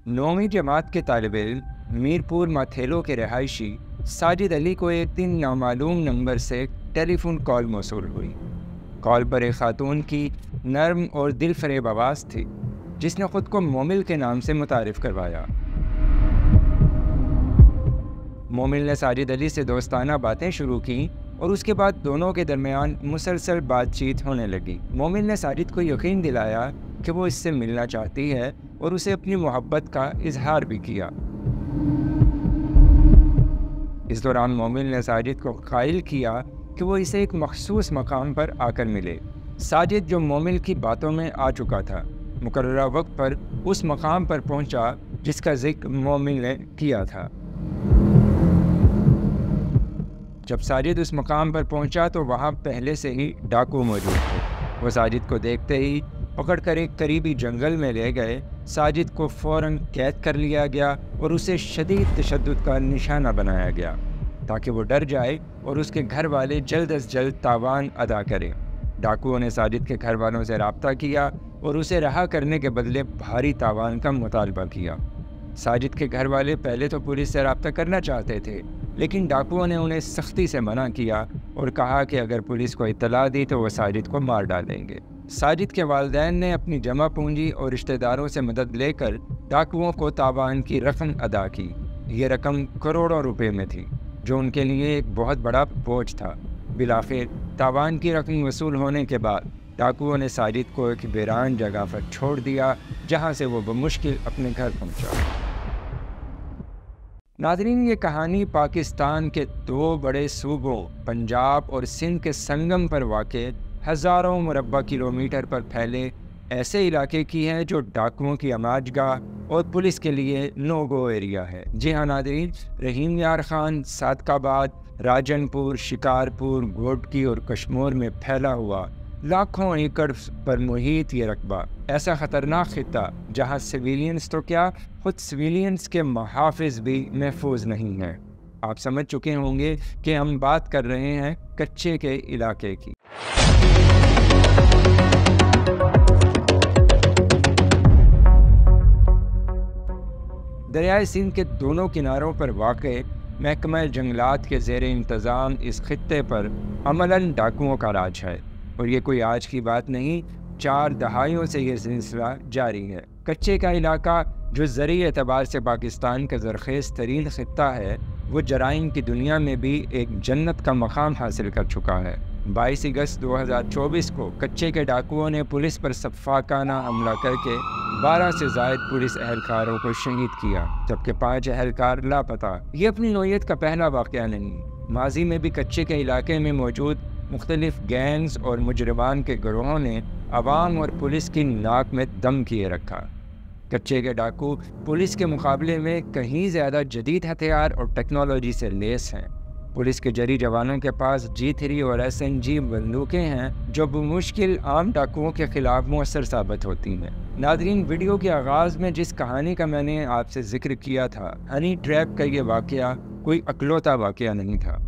9वीं जमात के तालिब इल्म मीरपुर माथेलो के रहायशी साजिद अली को एक दिन नामालूम नंबर से टेलीफोन कॉल मौसूल हुई। कॉल पर एक खातून की नर्म और दिल फरेब आवाज़ थी जिसने ख़ुद को मोमिल के नाम से मुतारिफ़ करवाया। मोमिल ने साजिद अली से दोस्ताना बातें शुरू की और उसके बाद दोनों के दरमियान मुसलसल बातचीत होने लगी। मोमिल ने साजिद को यकीन दिलाया कि वो इससे मिलना चाहती है और उसे अपनी मोहब्बत का इजहार भी किया। इस दौरान मोमिल ने साजिद को कायल किया कि वो इसे एक मखसूस मकाम पर आकर मिले। साजिद, जो मोमिल की बातों में आ चुका था, मुकर्ररा वक्त पर उस मकाम पर पहुंचा जिसका जिक्र मोमिल ने किया था। जब साजिद उस मकाम पर पहुंचा तो वहां पहले से ही डाकू मौजूद थे। वो साजिद को देखते ही पकड़कर एक करीबी जंगल में ले गए। साजिद को फ़ौरन कैद कर लिया गया और उसे शदीद तशद्दुद का निशाना बनाया गया ताकि वो डर जाए और उसके घर वाले जल्द अज जल्द तावान अदा करें। डाकुओं ने साजिद के घर वालों से रब्ता किया और उसे रहा करने के बदले भारी तावान का मुतालबा किया। साजिद के घर वाले पहले तो पुलिस से रब्ता करना चाहते थे, लेकिन डाकुओं ने उन्हें सख्ती से मना किया और कहा कि अगर पुलिस को इत्तला दी तो वह साजिद को मार डालेंगे। साजिद के वालिदैन ने अपनी जमा पूंजी और रिश्तेदारों से मदद लेकर डाकुओं को तावान की रकम अदा की। ये रकम करोड़ों रुपए में थी, जो उनके लिए एक बहुत बड़ा बोझ था। बिलाखिर तावान की रकम वसूल होने के बाद डाकुओं ने साजिद को एक वीरान जगह पर छोड़ दिया, जहां से वो बमुश्किल अपने घर पहुंचा। नाज़रीन, ये कहानी पाकिस्तान के दो बड़े सूबों पंजाब और सिंध के संगम पर वाक़े हज़ारों मुरब्बा किलोमीटर पर फैले ऐसे इलाके की है जो डाकुओं की अमाजगाह और पुलिस के लिए नो गो एरिया है। जी हाँ नाज़रीन, रहीम यार खान, सादकाबाद, राजनपुर, शिकारपुर, घोटकी और कश्मीर में फैला हुआ लाखों एकड़ पर मुहित ये रकबा ऐसा ख़तरनाक खित्ता जहाँ सिविलियंस तो क्या, खुद सिविलियंस के मुहाफ़िज़ भी महफूज नहीं हैं। आप समझ चुके होंगे कि हम बात कर रहे हैं कच्चे के इलाके की। दरियाए सिंध के दोनों किनारों पर वाक़े महकमा जंगलात के ज़ेर इंतज़ाम इस खित्ते पर अमलन डाकुओं का राज है और ये कोई आज की बात नहीं, 4 दहाइयों से ये सिलसिला जारी है। कच्चे का इलाका, जो ज़री एतबार से पाकिस्तान का ज़रख़ेज़ तरीन खित्ता है, वो जराइम की दुनिया में भी एक जन्नत का मकाम हासिल कर चुका है। 22 अगस्त 2024 को कच्चे के डाकुओं ने पुलिस पर सफ़ाकाना हमला करके 12 से ज़ायद पुलिस एहलकारों को शहीद किया, जबकि 5 एहलकार लापता। ये अपनी नौइयत का पहला वाक़या नहीं, माजी में भी कच्चे के इलाके में मौजूद मुख्तलिफ गैंग्स और मुजरिमान के गिरोहों ने अवाम और पुलिस की नाक में दम किए रखा। कच्चे के डाकू पुलिस के मुकाबले में कहीं ज़्यादा जदीद हथियार और टेक्नोलॉजी से लेस हैं। पुलिस के जरी जवानों के पास G3 और SNG बंदूकें हैं जो बमुश्किल आम डाकुओं के ख़िलाफ़ मौसर साबित होती हैं। नाज़रीन, वीडियो के आगाज़ में जिस कहानी का मैंने आपसे ज़िक्र किया था, हनी ट्रैप का ये वाक़या कोई अकलौता वाक़या नहीं था।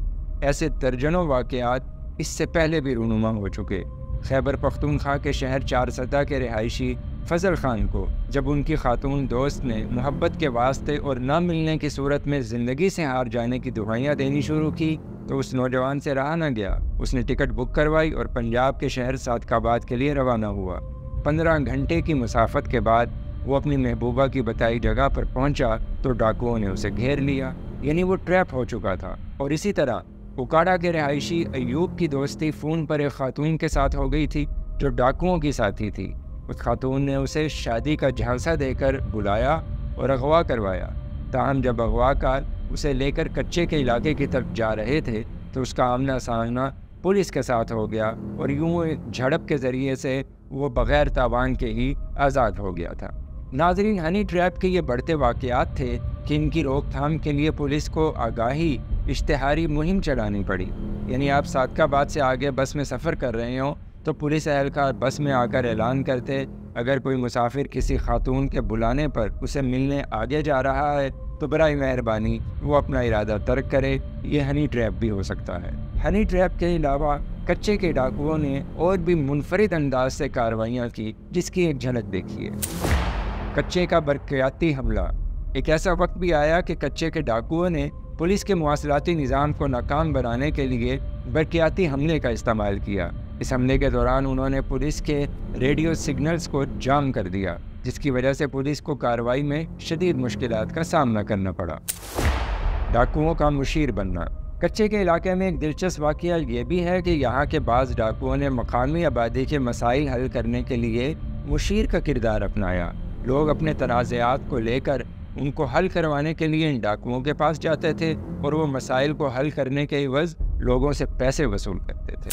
ऐसे दर्जनों वाक़यात इससे पहले भी रूनुमा हो चुके। खैबर पख्तूनख्वा के शहर चारसदा के रिहायशी फजल खान को जब उनकी खातून दोस्त ने मोहब्बत के वास्ते और ना मिलने की सूरत में ज़िंदगी से हार जाने की दुआएं देनी शुरू की तो उस नौजवान से रहा न गया। उसने टिकट बुक करवाई और पंजाब के शहर सादकाबाद के लिए रवाना हुआ। 15 घंटे की मुसाफत के बाद वो अपनी महबूबा की बताई जगह पर पहुंचा तो डाकुओं ने उसे घेर लिया, यानी वो ट्रैप हो चुका था। और इसी तरह उकाड़ा के रिहायशी अयूब की दोस्ती फ़ोन पर एक खातून के साथ हो गई थी जो डाकुओं की साथी थी। उस खातून ने उसे शादी का झांसा देकर बुलाया और अगवा करवाया। ताहम जब अगवाकार उसे लेकर कच्चे के इलाके की तरफ जा रहे थे तो उसका आमना सामना पुलिस के साथ हो गया और यूं झड़प के ज़रिए से वो बग़ैर तावान के ही आज़ाद हो गया था। नाज़रीन, हनी ट्रैप के ये बढ़ते वाक़यात थे कि इनकी रोकथाम के लिए पुलिस को आगाही इश्तिहारी मुहिम चलानी पड़ी। यानी आप सादकाबाद से आगे बस में सफ़र कर रहे हों तो पुलिस एहलकार बस में आकर ऐलान करते, अगर कोई मुसाफिर किसी खातून के बुलाने पर उसे मिलने आगे जा रहा है तो बराए मेहरबानी वो अपना इरादा तर्क करे। ये हनी ट्रैप भी हो सकता है। हनी ट्रैप के अलावा कच्चे के डाकुओं ने और भी मुनफरिद अंदाज से कार्रवाइयाँ की, जिसकी एक झलक देखिए। کچے کا برقیاتی حملہ۔ ایک ایسا وقت بھی آیا کہ کچے کے ڈاکوؤں نے پولیس کے مواصلاتی نظام کو ناکام بنانے کے لیے برقیاتی حملے کا استعمال کیا۔ اس حملے کے دوران انہوں نے پولیس کے ریڈیو سگنلز کو جام کر دیا، جس کی وجہ سے پولیس کو کارروائی میں شدید مشکلات کا سامنا کرنا پڑا۔ ڈاکوؤں کا مشیر بننا۔ کچے کے علاقے میں ایک دلچسپ واقعہ یہ بھی ہے کہ یہاں کے بعض ڈاکوؤں نے مقامی آبادی کے مسائل حل کرنے کے لیے مشیر کا کردار اپنایا۔ لوگ اپنے تنازعات کو لے کر ان کو حل کروانے کے لیے ان ڈاکوؤں کے پاس جاتے تھے اور وہ مسائل کو حل کرنے کے عوض لوگوں سے پیسے وصول کرتے تھے۔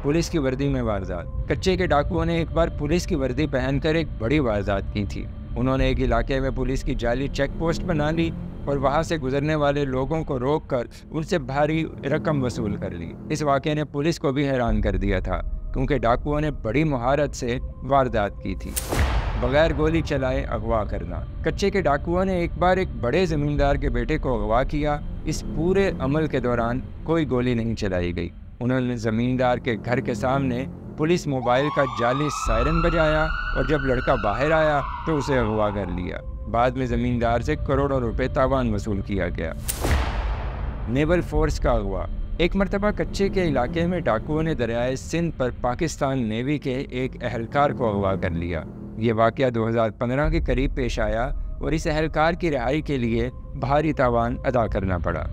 پولیس کی وردی میں واردات۔ کچے کے ڈاکوؤں نے ایک بار پولیس کی وردی پہن کر ایک بڑی واردات کی تھی۔ انہوں نے ایک علاقے میں پولیس کی جعلی چیک پوسٹ بنا لی اور وہاں سے گزرنے والے لوگوں کو روک کر ان سے بھاری رقم وصول کر لی۔ اس واقعے نے پولیس کو بھی حیران کر دیا تھا، کیونکہ ڈاکوؤں نے بڑی مہارت سے واردات کی تھی۔ بغیر گولی چلائے اغوا کرنا۔ کچے کے ڈاکوؤں نے ایک بار ایک بڑے زمیندار کے بیٹے کو اغوا کیا۔ اس پورے عمل کے دوران کوئی گولی نہیں چلائی گئی۔ انہوں نے زمیندار کے گھر کے سامنے پولیس موبائل کا جعلی سائرن بجایا اور جب لڑکا باہر آیا تو اسے اغوا کر لیا۔ بعد میں زمیندار سے کروڑوں روپے تاوان وصول کیا گیا۔ نیول فورس کا اغوا۔ ایک مرتبہ کچے کے علاقے میں ڈاکوؤں نے دریائے سندھ پر پاکستان نیوی کے ایک اہلکار کو اغوا کر لیا۔ یہ واقعہ 2015 کے قریب پیش آیا اور اس اہلکار کی رہائی کے لیے بھاری تاوان ادا کرنا پڑا۔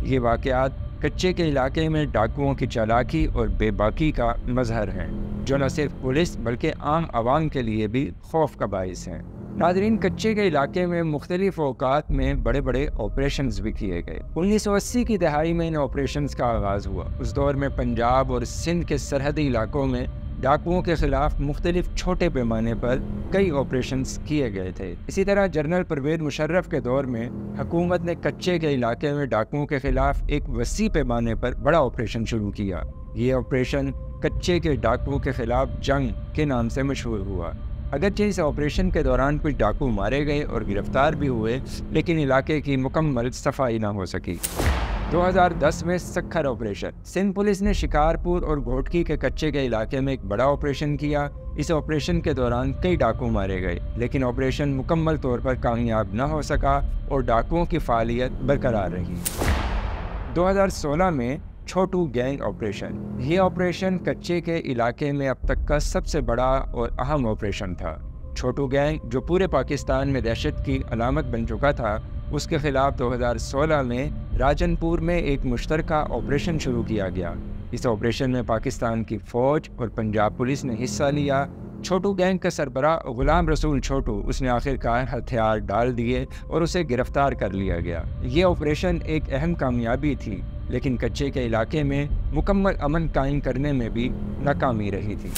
یہ واقعات کچے کے علاقے میں ڈاکوؤں کی چالاکی اور بے باکی کا مظہر ہیں، جو نہ صرف پولیس بلکہ عام عوام کے لیے بھی خوف کا باعث ہیں۔ ناظرین، کچے کے علاقے میں مختلف اوقات میں بڑے بڑے آپریشنز بھی کیے گئے۔ 1980 کی دہائی میں ان آپریشنز کا آغاز ہوا۔ اس دور میں پنجاب اور سندھ کے سرحدی علاقوں میں ڈاکوؤں کے خلاف مختلف چھوٹے پیمانے پر کئی آپریشنز کیے گئے تھے۔ اسی طرح جنرل پرویز مشرف کے دور میں حکومت نے کچے کے علاقے میں ڈاکوؤں کے خلاف ایک وسیع پیمانے پر بڑا آپریشن شروع کیا۔ یہ آپریشن کچے کے ڈاکوؤں کے خلاف جنگ کے نام سے مشہور ہوا۔ اگرچہ اس آپریشن کے دوران کچھ ڈاکو مارے گئے اور گرفتار بھی ہوئے، لیکن علاقے کی مکمل صفائی نہ ہو سکی۔ 2010 میں سکھر آپریشن۔ سندھ پولیس نے شکارپور اور گھوٹکی کے کچے کے علاقے میں ایک بڑا آپریشن کیا۔ اس آپریشن کے دوران کئی ڈاکو مارے گئے، لیکن آپریشن مکمل طور پر کامیاب نہ ہو سکا اور ڈاکوؤں کی فعالیت برقرار رہی۔ 2016 میں چھوٹو گینگ آپریشن۔ یہ آپریشن کچے کے علاقے میں اب تک کا سب سے بڑا اور اہم آپریشن تھا۔ چھوٹو گینگ، جو پورے پاکستان میں دہشت کی علامت بن چکا تھا، اس کے خلاف 2016 میں راجن پور میں ایک مشترکہ آپریشن شروع کیا گیا۔ اس آپریشن میں پاکستان کی فوج اور پنجاب پولیس نے حصہ لیا۔ چھوٹو گینگ کا سربراہ غلام رسول چھوٹو، اس نے آخرکار ہتھیار ڈال دیے اور اسے گرفتار کر لیا گیا۔ یہ آپریشن ایک اہم کامیابی تھی، لیکن کچے کے علاقے میں مکمل امن قائم کرنے میں بھی ناکامی رہی تھی۔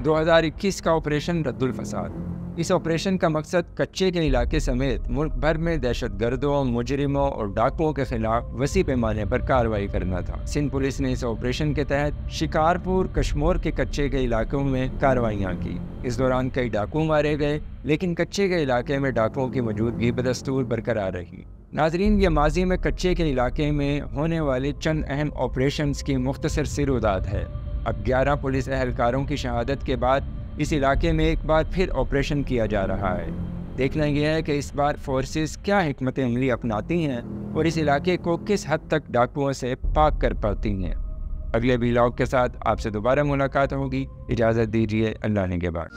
2021 کا آپریشن رد الفساد۔ اس آپریشن کا مقصد کچے کے علاقے سمیت ملک بھر میں دہشت گردوں، مجرموں اور ڈاکوؤں کے خلاف وسیع پیمانے پر کارروائی کرنا تھا۔ سندھ پولیس نے اس آپریشن کے تحت شکارپور، کشمور کے کچے کے علاقوں میں کارروائیاں کی۔ اس دوران کئی ڈاکو مارے گئے، لیکن کچے کے علاقے میں ڈاکوؤں کی موجودگی بدستور برقرار رہی۔ ناظرین، یہ ماضی میں کچے کے علاقے میں ہونے والے چند اہم آپریشنز کی مختصر سروداد ہے۔ اب 11 پولیس اہلکاروں کی شہادت کے بعد اس علاقے میں ایک بار پھر آپریشن کیا جا رہا ہے۔ دیکھنا یہ ہے کہ اس بار فورسز کیا حکمت عملی اپناتی ہیں اور اس علاقے کو کس حد تک ڈاکوؤں سے پاک کر پاتی ہیں۔ اگلے ولاگ کے ساتھ آپ سے دوبارہ ملاقات ہوگی۔ اجازت دیجیے، اللہ نگہبان۔